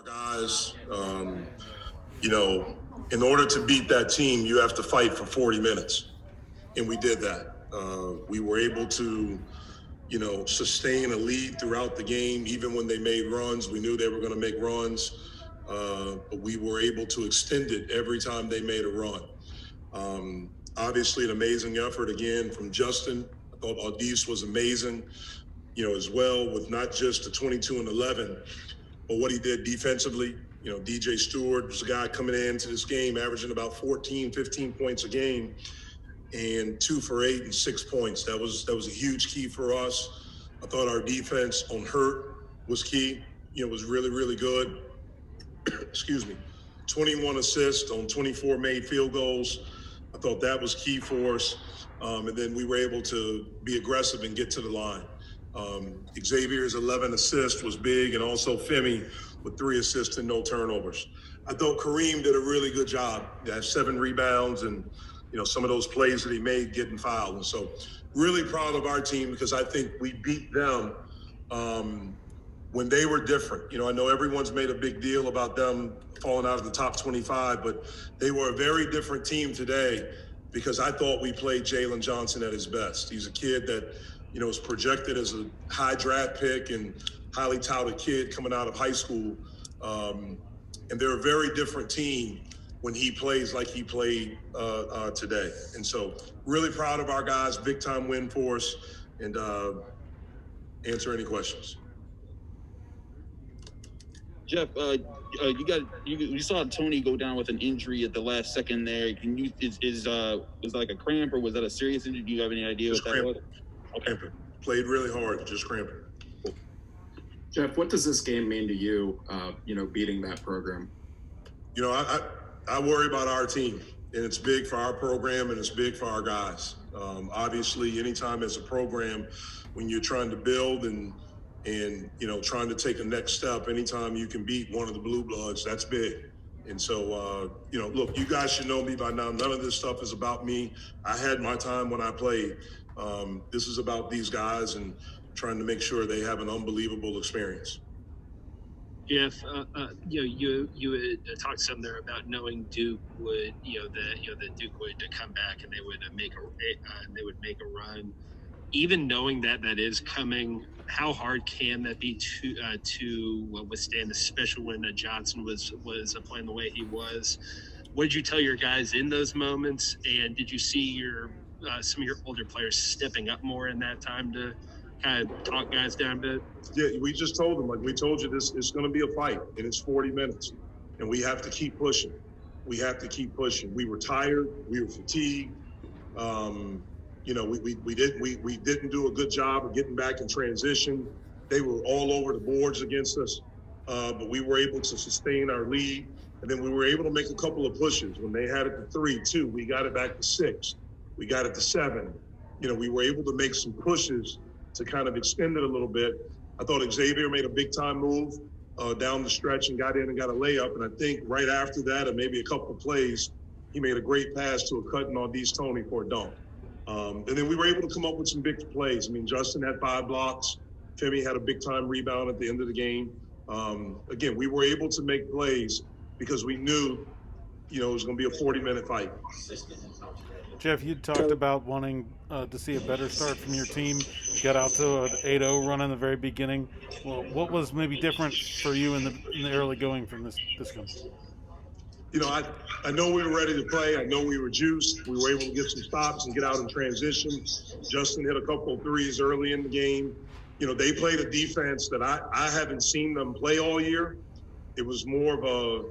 Guys, in order to beat that team, you have to fight for 40 minutes. And we did that. We were able to, sustain a lead throughout the game. Even when they made runs, we knew they were going to make runs. But we were able to extend it every time they made a run. Obviously, an amazing effort again from Justin. I thought Aldis was amazing, as well, with not just the 22 and 11, but what he did defensively. DJ Stewart was a guy coming into this game averaging about 14, 15 points a game, and 2 for 8 and 6 points. That was a huge key for us. I thought our defense on Hurt was key. Was really, really good. Excuse me. 21 assists on 24 made field goals. I thought that was key for us. And then we were able to be aggressive and get to the line. Xavier's 11 assists was big, and also Femi with 3 assists and no turnovers. I thought Kareem did a really good job. He had 7 rebounds and, some of those plays that he made getting fouled. And so really proud of our team because I think we beat them when they were different. I know everyone's made a big deal about them falling out of the top 25, but they were a very different team today because I thought we played Jalen Johnson at his best. He's a kid that, is projected as a high draft pick and highly touted kid coming out of high school. And they're a very different team when he plays like he played today. And so really proud of our guys, big time win for us, and answer any questions. Jeff, you saw Tony go down with an injury at the last second there. Was like a cramp or was that a serious injury? Do you have any idea Just what that was? Okay. Cramping. Played really hard, just cramping. Jeff, what does this game mean to you, beating that program? I worry about our team, and it's big for our program and it's big for our guys. Obviously, anytime as a program, when you're trying to build and trying to take a next step, anytime you can beat one of the Blue Bloods, that's big. And so, look, you guys should know me by now. None of this stuff is about me. I had my time when I played. This is about these guys and trying to make sure they have an unbelievable experience. Jeff, you had talked some there about knowing Duke would, that Duke would come back and they would make a run. Even knowing that is coming, how hard can that be to withstand, especially when Johnson was playing the way he was? What did you tell your guys in those moments? And did you see some of your older players stepping up more in that time to kind of talk guys down a bit? Yeah, we just told them, like we told you, this is going to be a fight, and it's 40 minutes, and we have to keep pushing. We We were tired. We were fatigued. We didn't do a good job of getting back in transition. They were all over the boards against us, but we were able to sustain our lead, and then we were able to make a couple of pushes. When they had it to 3, 2, we got it back to 6. We got it to 7. We were able to make some pushes to kind of extend it a little bit. I thought Xavier made a big-time move down the stretch and got in and got a layup. And I think right after that, and maybe a couple of plays, he made a great pass to a cut and Aldis Tony for a dunk. And then we were able to come up with some big plays. Justin had 5 blocks. Femi had a big-time rebound at the end of the game. Again, we were able to make plays because we knew, it was going to be a 40-minute fight. Jeff, you talked about wanting to see a better start from your team. Got out to an 8-0 run in the very beginning. Well, what was maybe different for you in the early going from this game? I know we were ready to play. I know we were juiced. We were able to get some stops and get out in transition. Justin hit a couple of threes early in the game. They played a defense that I haven't seen them play all year. It was more of a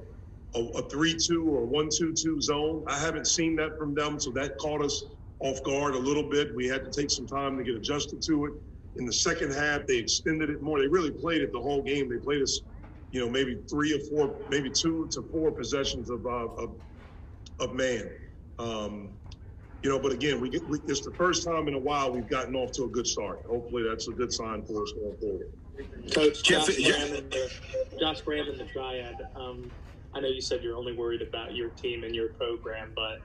3-2 or 1-2-2 zone. I haven't seen that from them, so that caught us off guard a little bit. We had to take some time to get adjusted to it. In the second half, they extended it more. They really played it the whole game. They played us, maybe 3 or 4, maybe 2 to 4 possessions of man. But again, it's the first time in a while we've gotten off to a good start. Hopefully that's a good sign for us going forward. Coach, Josh Graham and the Triad. I know you said you're only worried about your team and your program, but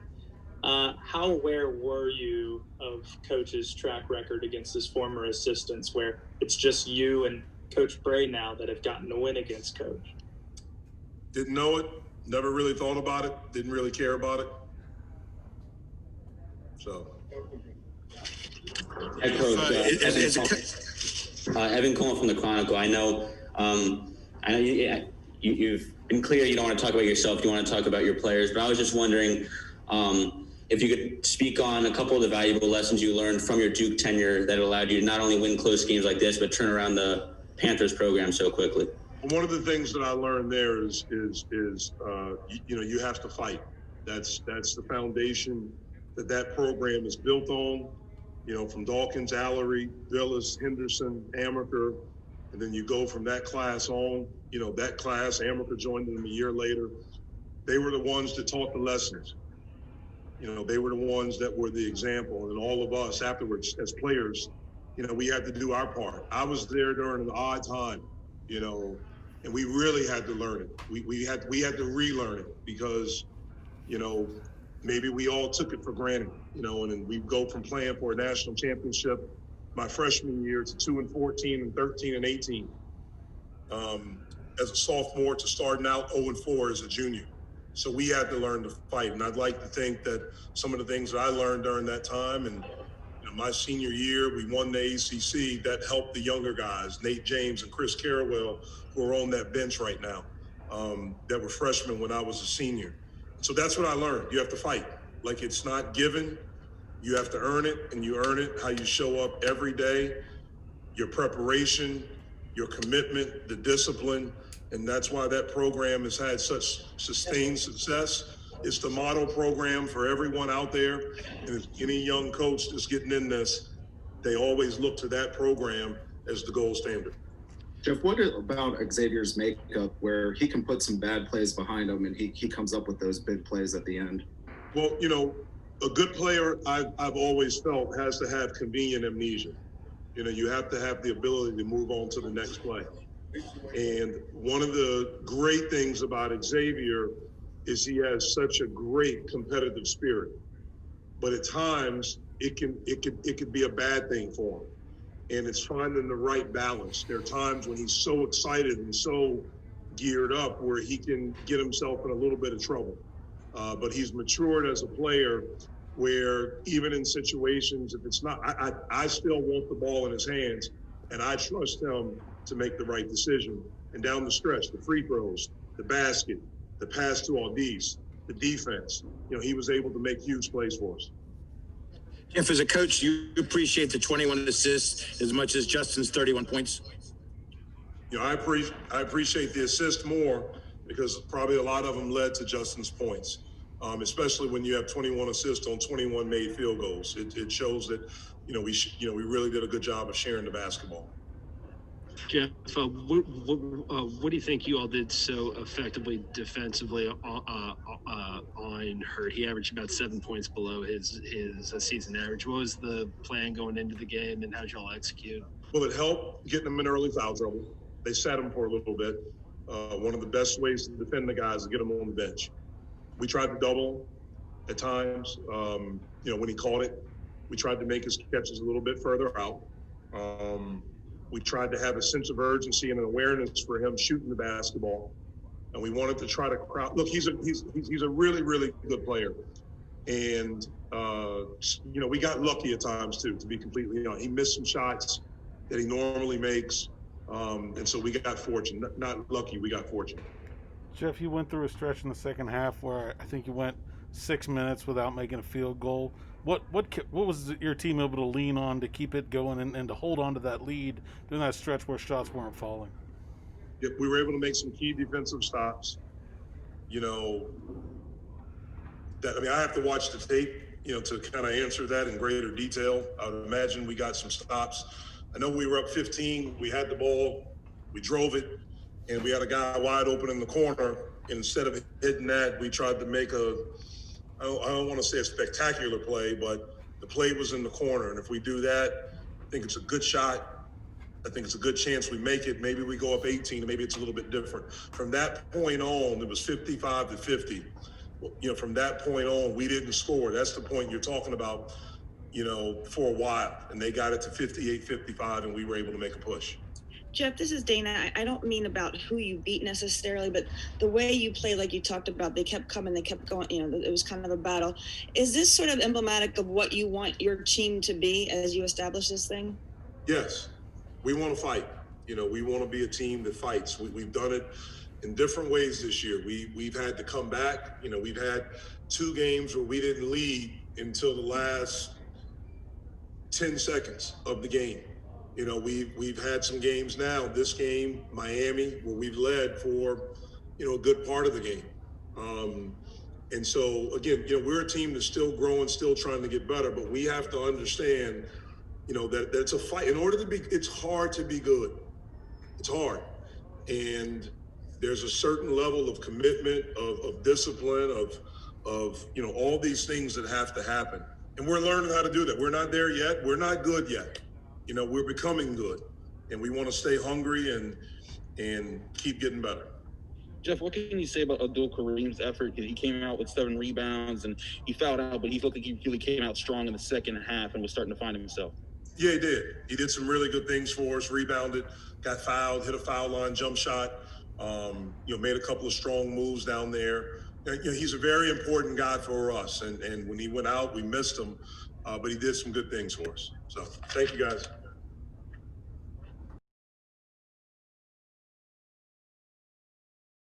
how aware were you of Coach's track record against his former assistants where it's just you and Coach Bray now that have gotten a win against Coach? Didn't know it, never really thought about it, didn't really care about it. So. Head coach, Evan Cohen from the Chronicle. I know you've been clear you don't want to talk about yourself, you want to talk about your players, but I was just wondering if you could speak on a couple of the valuable lessons you learned from your Duke tenure that allowed you to not only win close games like this, but turn around the Panthers program so quickly. One of the things that I learned there is you have to fight. That's the foundation that program is built on. From Dawkins, Allery, Villas, Henderson, Amaker, and then you go from that class on. That class, Amaker joined them a year later. They were the ones that taught the lessons. They were the ones that were the example, and all of us afterwards as players, we had to do our part. I was there during an odd time, and we really had to learn it. We had to relearn it because, maybe we all took it for granted, and then we go from playing for a national championship my freshman year to 2-14 and 13-18 as a sophomore to starting out 0-4 as a junior. So we had to learn to fight, and I'd like to think that some of the things that I learned during that time and my senior year, we won the ACC. That helped the younger guys, Nate James and Chris Carrawell, who are on that bench right now, that were freshmen when I was a senior. So that's what I learned. You have to fight. Like, it's not given. You have to earn it, and you earn it how you show up every day, your preparation, your commitment, the discipline, and that's why that program has had such sustained success. It's the model program for everyone out there, and if any young coach that's getting in this, they always look to that program as the gold standard. Jeff, what about Xavier's makeup where he can put some bad plays behind him and he comes up with those big plays at the end? Well, a good player, I've always felt, has to have convenient amnesia. You have to have the ability to move on to the next play. And one of the great things about Xavier is he has such a great competitive spirit. But at times, it could be a bad thing for him. And it's finding the right balance. There are times when he's so excited and so geared up where he can get himself in a little bit of trouble. But he's matured as a player where even in situations, if it's not, I still want the ball in his hands, and I trust him to make the right decision. And down the stretch, the free throws, the basket, the pass to Aldis, the defense, he was able to make huge plays for us. Jeff, as a coach, you appreciate the 21 assists as much as Justin's 31 points? I appreciate the assist more because probably a lot of them led to Justin's points, especially when you have 21 assists on 21 made field goals. It shows that, we really did a good job of sharing the basketball. Jeff, what do you think you all did so effectively defensively on Hurt? He averaged about 7 points below his season average. What was the plan going into the game, and how did y'all execute? Well, it helped getting them in early foul trouble. They sat him for a little bit. One of the best ways to defend the guys is to get them on the bench. We tried to double at times. When he caught it, we tried to make his catches a little bit further out. We tried to have a sense of urgency and an awareness for him shooting the basketball, and we wanted to try to crowd. Look, he's a really, really good player, and we got lucky at times too. To be completely honest, he missed some shots that he normally makes, and so we got fortunate. Not lucky, we got fortunate. Jeff, you went through a stretch in the second half where I think you went 6 minutes without making a field goal. What was your team able to lean on to keep it going and to hold on to that lead during that stretch where shots weren't falling? Yep, we were able to make some key defensive stops. I have to watch the tape, to kind of answer that in greater detail. I would imagine we got some stops. I know we were up 15. We had the ball. We drove it, and we had a guy wide open in the corner. And instead of hitting that, we tried to make I don't want to say a spectacular play, but the play was in the corner. And if we do that, I think it's a good shot. I think it's a good chance we make it. Maybe we go up 18, and maybe it's a little bit different. From that point on, it was 55-50. From that point on, we didn't score. That's the point you're talking about, for a while. And they got it to 58-55, and we were able to make a push. Jeff, this is Dana. I don't mean about who you beat necessarily, but the way you play, like you talked about, they kept coming, they kept going, it was kind of a battle. Is this sort of emblematic of what you want your team to be as you establish this thing? Yes, we want to fight. We want to be a team that fights. We've done it in different ways this year. We've had to come back. We've had 2 games where we didn't lead until the last 10 seconds of the game. We've had some games now, this game, Miami, where we've led for, a good part of the game. And so, again, we're a team that's still growing, still trying to get better, but we have to understand, that it's a fight. In order to be, it's hard to be good. It's hard. And there's a certain level of commitment, of discipline, of all these things that have to happen. And we're learning how to do that. We're not there yet. We're not good yet. We're becoming good. And we want to stay hungry and keep getting better. Jeff, what can you say about Abdul Kareem's effort? Because he came out with 7 rebounds and he fouled out, but he looked like he really came out strong in the second half and was starting to find himself. Yeah, he did. He did some really good things for us, rebounded, got fouled, hit a foul line jump shot, made a couple of strong moves down there. He's a very important guy for us. And when he went out, we missed him, but he did some good things for us. So thank you, guys.